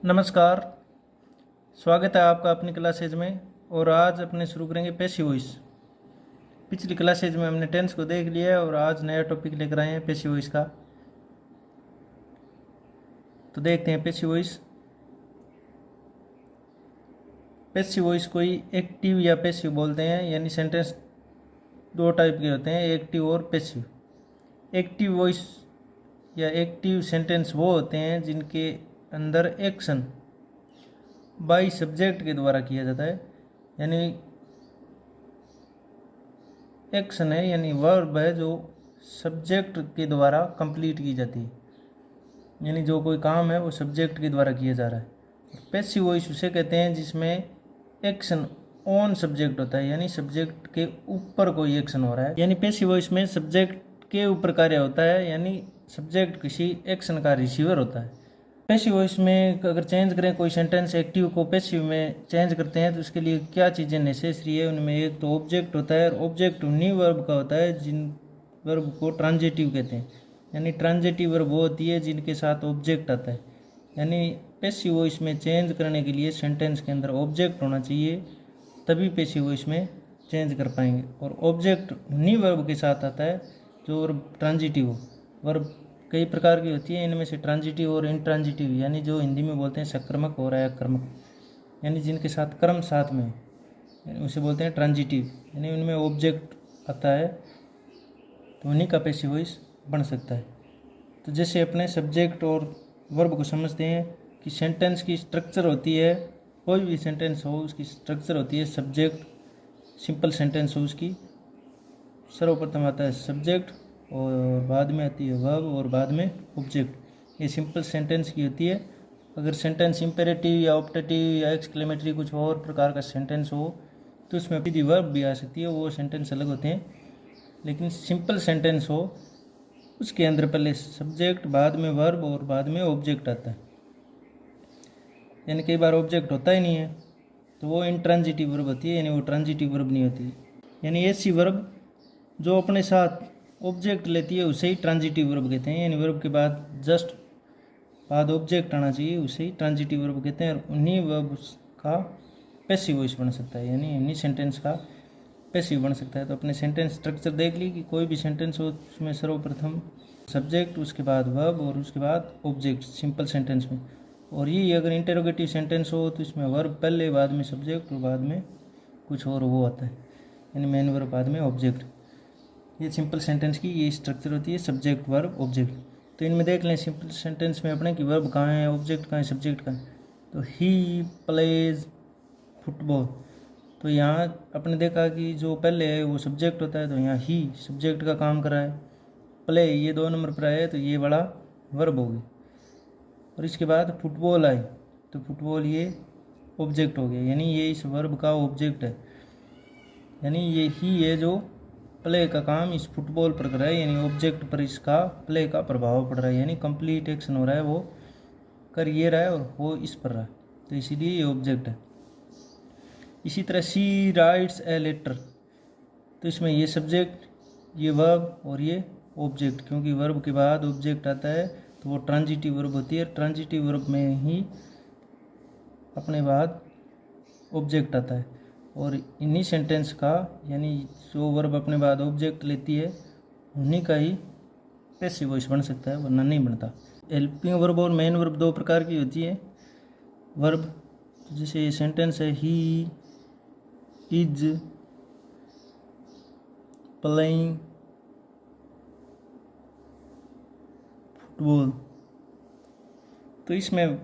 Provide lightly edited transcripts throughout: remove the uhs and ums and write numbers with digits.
नमस्कार। स्वागत है आपका अपनी क्लासेज में। और आज अपने शुरू करेंगे पैसिव वॉइस। पिछली क्लासेज में हमने टेंस को देख लिया है और आज नया टॉपिक लेकर आए हैं पैसिव वॉइस का। तो देखते हैं पैसिव वॉइस। पैसिव वॉइस को ही एक्टिव या पैसिव बोलते हैं, यानी सेंटेंस दो टाइप के होते हैं, एक्टिव और पैसिव। एक्टिव वॉइस या एक्टिव सेंटेंस वो होते हैं जिनके अंदर एक्शन बाई सब्जेक्ट के द्वारा किया जाता है, यानी एक्शन है यानी वर्ब है जो सब्जेक्ट के द्वारा कंप्लीट की जाती है, यानी जो कोई काम है वो सब्जेक्ट के द्वारा किया जा रहा है। पैसिव वॉइस उसे कहते हैं जिसमें एक्शन ऑन सब्जेक्ट होता है, यानी सब्जेक्ट के ऊपर कोई एक्शन हो रहा है। यानी पैसिव वॉइस में सब्जेक्ट के ऊपर कार्य होता है, यानी सब्जेक्ट किसी एक्शन का रिसीवर होता है। पैसिव वॉइस में अगर चेंज करें कोई सेंटेंस, एक्टिव को पैसिव में चेंज करते हैं तो उसके लिए क्या चीज़ें नेसेसरी है, उनमें एक तो ऑब्जेक्ट होता है, और ऑब्जेक्ट उन्हीं वर्ब का होता है जिन वर्ब को ट्रांजिटिव कहते हैं। यानी ट्रांजिटिव वर्ब वो होती है जिनके साथ ऑब्जेक्ट आता है। यानी पैसिव वॉइस में चेंज करने के लिए सेंटेंस के अंदर ऑब्जेक्ट होना चाहिए, तभी पैसिव वॉइस में चेंज कर पाएंगे। और ऑब्जेक्ट उन्हीं वर्ब के साथ आता है जो वर्ब ट्रांजिटिव हो। वर्ब कई प्रकार की होती है, इनमें से ट्रांजिटिव और इंट्रांजिटिव, यानी जो हिंदी में बोलते हैं सकर्मक और अकर्मक, यानी जिनके साथ कर्म साथ में, यानी उसे बोलते हैं ट्रांजिटिव। यानी उनमें ऑब्जेक्ट आता है तो उन्हीं का पैसिव वॉइस बन सकता है। तो जैसे अपने सब्जेक्ट और वर्ब को समझते हैं कि सेंटेंस की स्ट्रक्चर होती है, कोई भी सेंटेंस हो उसकी स्ट्रक्चर होती है सब्जेक्ट, सिंपल सेंटेंस हो उसकी सर्वप्रथम आता है सब्जेक्ट और बाद में आती है वर्ब और बाद में ऑब्जेक्ट। ये सिंपल सेंटेंस की होती है। अगर सेंटेंस इंपेरेटिव या ऑप्टेटिव या एक्सक्लेमेटरी कुछ और प्रकार का सेंटेंस हो तो उसमें भी वर्ब भी आ सकती है, वो सेंटेंस अलग होते हैं। लेकिन सिंपल सेंटेंस हो उसके अंदर पहले सब्जेक्ट, बाद में वर्ब और बाद में ऑब्जेक्ट आता है। यानी कई बार ऑब्जेक्ट होता ही नहीं है तो वो इंट्रांजिटिव वर्ब होती है, यानी वो ट्रांजिटिव वर्ब नहीं होती। यानी ऐसी वर्ब जो अपने साथ ऑब्जेक्ट लेती है उसे ही ट्रांजिटिव वर्ब कहते हैं। यानी वर्ब के बाद जस्ट बाद ऑब्जेक्ट आना चाहिए, उसे ही ट्रांजिटिव वर्ब कहते हैं। और उन्हीं वर्ब का पैसिव वॉइस बन सकता है, यानी उन्हीं सेंटेंस का पैसिव बन सकता है। तो अपने सेंटेंस स्ट्रक्चर देख ली कि कोई भी सेंटेंस हो उसमें सर्वप्रथम सब्जेक्ट, उसके बाद वर्ब और उसके बाद ऑब्जेक्ट, सिंपल सेंटेंस में। और ये अगर इंटेरोगेटिव सेंटेंस हो तो इसमें वर्ब पहले, बाद में सब्जेक्ट और बाद में कुछ और वो आता है, यानी मेन वर्ब बाद में ऑब्जेक्ट। ये सिंपल सेंटेंस की ये स्ट्रक्चर होती है, सब्जेक्ट वर्ब ऑब्जेक्ट। तो इनमें देख लें सिंपल सेंटेंस में अपने कि वर्ब कहाँ है, ऑब्जेक्ट कहाँ है, सब्जेक्ट कहाँ है। तो ही प्लेज फुटबॉल, तो यहाँ अपने देखा कि जो पहले है वो सब्जेक्ट होता है, तो यहाँ ही सब्जेक्ट का काम कर रहा है। प्ले ये 2 नंबर पर आए तो ये बड़ा वर्ब होगी। और इसके बाद फुटबॉल आए तो फुटबॉल ये ऑब्जेक्ट हो गया, यानी ये इस वर्ब का ऑब्जेक्ट है। यानी ये ही है जो प्ले का काम इस फुटबॉल पर कर रहा है, यानी ऑब्जेक्ट पर इसका प्ले का प्रभाव पड़ रहा है, यानी कंप्लीट एक्शन हो रहा है, वो कर ये रहा है और वो इस पर रहा है, तो इसीलिए ये ऑब्जेक्ट है। इसी तरह सी राइट्स ए लेटर, तो इसमें ये सब्जेक्ट, ये वर्ब और ये ऑब्जेक्ट, क्योंकि वर्ब के बाद ऑब्जेक्ट आता है तो वो ट्रांजिटिव वर्ब होती है। ट्रांजिटिव वर्ब में ही अपने बाद ऑब्जेक्ट आता है। और इन्हीं सेंटेंस का, यानी जो वर्ब अपने बाद ऑब्जेक्ट लेती है उन्हीं का ही पैसिव वॉइस बन सकता है, वरना नहीं बनता। हेल्पिंग वर्ब और मेन वर्ब 2 प्रकार की होती है वर्ब। तो जैसे ये सेंटेंस है ही इज प्लेइंग फुटबॉल, तो इसमें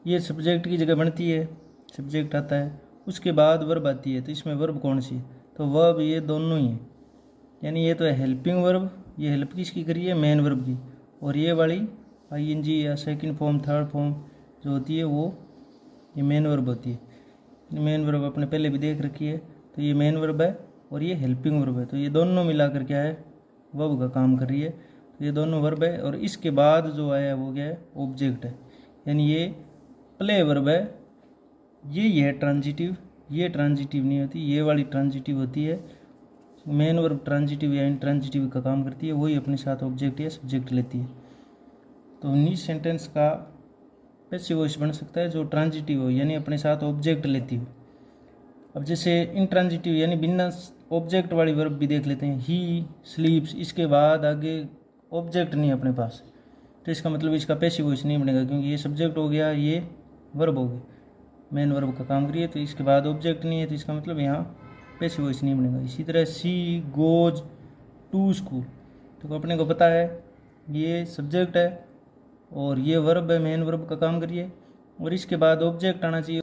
ये सब्जेक्ट की जगह बनती है, सब्जेक्ट आता है, उसके बाद वर्ब आती है। तो इसमें वर्ब कौन सी, तो वर्ब ये दोनों ही हैं। यानी ये तो है हेल्पिंग वर्ब, ये हेल्प किसकी करी है, मेन वर्ब की। और ये वाली आईएनजी या सेकंड फॉर्म, थर्ड फॉर्म जो होती है वो ये मेन वर्ब होती है। मेन वर्ब अपने पहले भी देख रखी है, तो ये मेन वर्ब है और ये हेल्पिंग वर्ब है। तो ये दोनों मिलाकर क्या है, वर्ब का काम कर रही है। तो ये दोनों वर्ब है और इसके बाद जो आया वो क्या है, ऑब्जेक्ट है। यानी ये प्ले वर्ब है, ये है ट्रांजिटिव, ये ट्रांजिटिव नहीं होती, ये वाली ट्रांजिटिव होती है। मेन वर्ब ट्रांजिटिव या इंट्रांजिटिव का काम करती है, वही अपने साथ ऑब्जेक्ट या सब्जेक्ट लेती है। तो उन्हीं सेंटेंस का पैसिव वॉइस बन सकता है जो ट्रांजिटिव हो, यानी अपने साथ ऑब्जेक्ट लेती हो। अब जैसे इंट्रांजिटिव यानी बिना ऑब्जेक्ट वाली वर्ब भी देख लेते हैं। ही स्लीप्स, इसके बाद आगे ऑब्जेक्ट नहीं अपने पास, तो इसका मतलब इसका पैसिव वॉइस नहीं बनेगा, क्योंकि ये सब्जेक्ट हो गया, ये वर्ब हो गई, मेन वर्ब का काम करिए, तो इसके बाद ऑब्जेक्ट नहीं है, तो इसका मतलब यहाँ पैसिव वॉइस नहीं बनेगा। इसी तरह शी गोज टू स्कूल, तो अपने को पता है ये सब्जेक्ट है और ये वर्ब है, मेन वर्ब का काम करिए, और इसके बाद ऑब्जेक्ट आना चाहिए।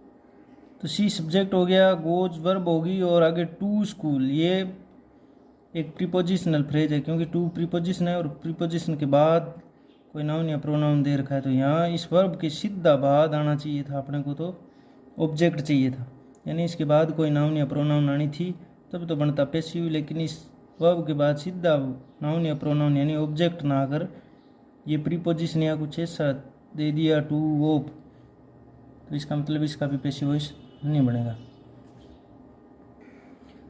तो सी सब्जेक्ट हो गया, गोज वर्ब होगी, और आगे टू स्कूल ये एक प्रीपोजिशनल फ्रेज है, क्योंकि टू प्रीपोजिशन है और प्रीपोजिशन के बाद कोई नाउन या प्रोनाउन दे रखा है, तो यहाँ इस वर्ब के सीधा बाद आना चाहिए था अपने को, तो ऑब्जेक्ट चाहिए था, यानी इसके बाद कोई नाउन या प्रोनाउन आनी थी, तब तो बनता पैसिव। लेकिन इस वर्ब के बाद सीधा नाउन या प्रोनाउन यानी ऑब्जेक्ट ना आकर ये प्रीपोजिशन या कुछ ऐसा दे दिया टू वोप, तो इसका मतलब इसका भी पैसिव वॉइस नहीं बनेगा।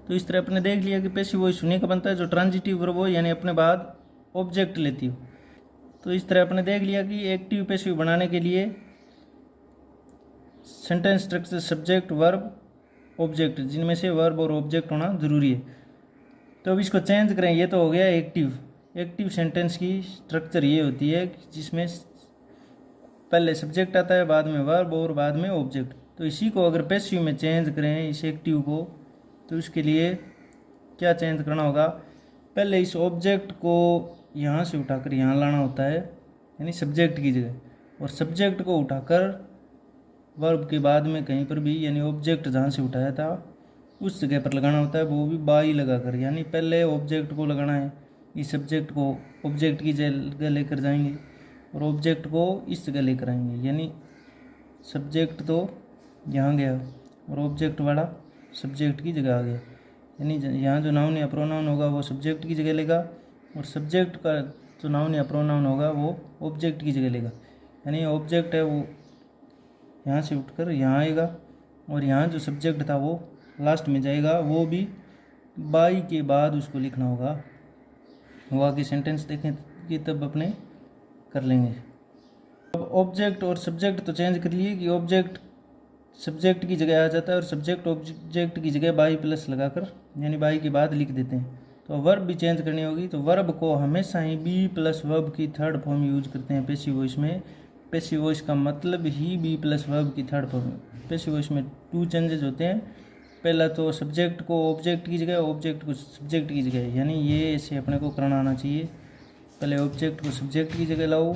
तो इस तरह अपने देख लिया कि पैसिव वॉइस उन्हीं का बनता है जो ट्रांजिटिव वर्ब हो, यानी अपने बाद ऑब्जेक्ट लेती हो। तो इस तरह अपने देख लिया कि एक्टिव पैसिव बनाने के लिए sentence structure subject verb object, जिनमें से वर्ब और ऑब्जेक्ट होना ज़रूरी है। तो अब इसको चेंज करें, ये तो हो गया एक्टिव सेंटेंस की स्ट्रक्चर ये होती है जिसमें पहले सब्जेक्ट आता है, बाद में वर्ब और बाद में ऑब्जेक्ट। तो इसी को अगर पैसिव में चेंज करें इस एक्टिव को, तो उसके लिए क्या चेंज करना होगा, पहले इस ऑब्जेक्ट को यहाँ से उठाकर यहाँ लाना होता है, यानी सब्जेक्ट की जगह, और सब्जेक्ट को उठाकर वर्ब के बाद में कहीं पर भी, यानी ऑब्जेक्ट जहाँ से उठाया था उस जगह पर लगाना होता है, वो भी बाई लगाकर, यानी पहले ऑब्जेक्ट को लगाना है, इस सब्जेक्ट को ऑब्जेक्ट की जगह लेकर जाएंगे और ऑब्जेक्ट को इस जगह लेकर आएंगे, यानी सब्जेक्ट तो यहाँ गया और ऑब्जेक्ट वाला सब्जेक्ट की जगह आ गया, यानी यहाँ जो नाउन या प्रोनाउन होगा वो सब्जेक्ट की जगह लेगा और सब्जेक्ट का जो नाउन या प्रोनाउन होगा वो ऑब्जेक्ट की जगह लेगा, यानी ऑब्जेक्ट है वो यहाँ से उठकर यहाँ आएगा और यहाँ जो सब्जेक्ट था वो लास्ट में जाएगा, वो भी बाई के बाद उसको लिखना होगा। वो आगे सेंटेंस देखें कि तब अपने कर लेंगे। अब ऑब्जेक्ट और सब्जेक्ट तो चेंज कर लिए कि ऑब्जेक्ट सब्जेक्ट की जगह आ जाता है और सब्जेक्ट ऑब्जेक्ट की जगह बाई प्लस लगाकर, यानी बाई के बाद लिख देते हैं। तो वर्ब भी चेंज करनी होगी, तो वर्ब को हमेशा ही बी प्लस वर्ब की थर्ड फॉर्म यूज करते हैं पैसिव वॉइस में। पैसिव वॉइस का मतलब ही बी प्लस वर्ब की थर्ड फॉर्म। पैसिव वॉइस में टू चेंजेस होते हैं, पहला तो सब्जेक्ट को ऑब्जेक्ट की जगह, ऑब्जेक्ट को सब्जेक्ट की जगह, यानी ये ऐसे अपने को करना आना चाहिए, पहले ऑब्जेक्ट को सब्जेक्ट की जगह लाओ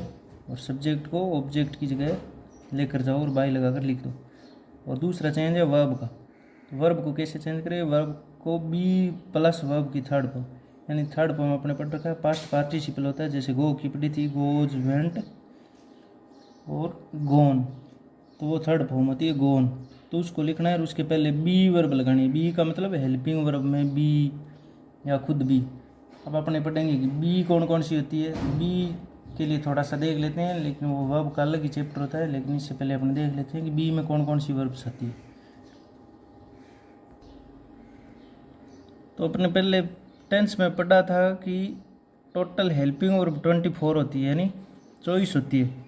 और सब्जेक्ट को ऑब्जेक्ट की जगह लेकर जाओ और बाई लगाकर लिख दो। और दूसरा चेंज है वर्ब का, तो वर्ब को कैसे चेंज करें, वर्ब को बी प्लस वर्ब की थर्ड फॉर्म, यानी थर्ड फॉर्म अपने पढ़ रखा है, पास्ट पार्टिसिपल होता है, जैसे गो की पढ़ी थी, गोज, वेंट और गोन, तो वो थर्ड फॉर्म होती है गोन, तो उसको लिखना है और उसके पहले बी वर्ब लगानी है। बी का मतलब हेल्पिंग वर्ब में बी या खुद बी। अब अपने पढ़ेंगे कि बी कौन कौन सी होती है, बी के लिए थोड़ा सा देख लेते हैं, लेकिन वो वर्ब का अलग ही चैप्टर होता है, लेकिन इससे पहले अपने देख लेते हैं कि बी में कौन कौन सी वर्ब्स आती है। तो अपने पहले टेंस में पढ़ा था कि टोटल हेल्पिंग वर्ब 24 होती है, यानी 24 होती है।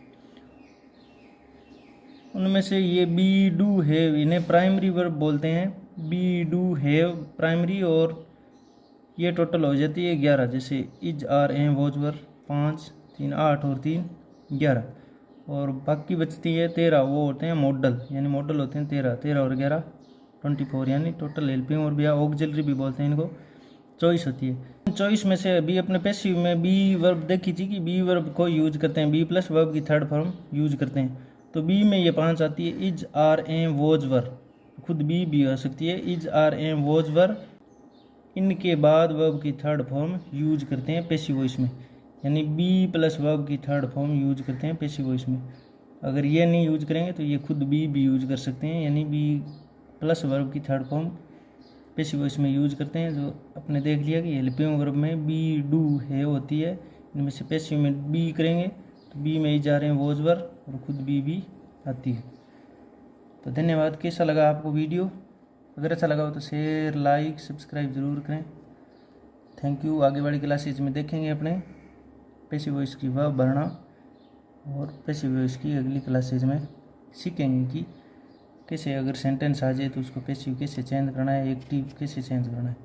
उनमें से ये बी डू हैव, इन्हें प्राइमरी वर्ब बोलते हैं, बी डू हैव प्राइमरी, और ये टोटल हो जाती है 11, जैसे is, are, am, was, were 5, 3 8 और 3 11, और बाकी बचती है 13, वो होते हैं मॉडल, यानी मॉडल होते हैं 13 और 11 24, यानी टोटल हेल्पिंग वर्ब या ऑक्सिलरी भी बोलते हैं इनको, 24 होती है। 24 में से अभी अपने पैसिव में बी वर्ब देखी थी कि बी वर्ब को यूज करते हैं, बी प्लस वर्ब की थर्ड फॉर्म यूज करते हैं, तो बी में ये 5 आती है, इज, आर, एम, वॉज, वर, खुद बी भी हो सकती है, इज, आर, एम, वॉज, वर, इनके बाद वर्ब की थर्ड फॉर्म यूज करते हैं पैसिव वॉइस में, यानी बी प्लस वर्ब की थर्ड फॉर्म यूज करते हैं पैसिव वॉइस में। अगर ये नहीं यूज करेंगे तो ये खुद बी भी यूज कर सकते हैं, यानी बी प्लस वर्ब की थर्ड फॉर्म पैसिव वॉइस में यूज करते हैं। जो अपने देख लिया कि हेल्पिंग वर्ब में बी डू है होती है, इनमें से पैसिव में बी करेंगे तो बी में ही जा रहे हैं वॉज, वर, और खुद बी भी आती है। तो धन्यवाद। कैसा लगा आपको वीडियो? अगर अच्छा लगा हो तो शेयर, लाइक, सब्सक्राइब ज़रूर करें। Thank you. आगे वाली क्लासेज में देखेंगे अपने पैसिव वॉइस की वर्ब भरना और पैसिव वॉइस की अगली क्लासेज में। सीखेंगे कि कैसे अगर सेंटेंस आ जाए तो उसको पैसिव कैसे चेंज करना है, एक्टिव कैसे चेंज करना है।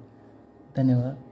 धन्यवाद।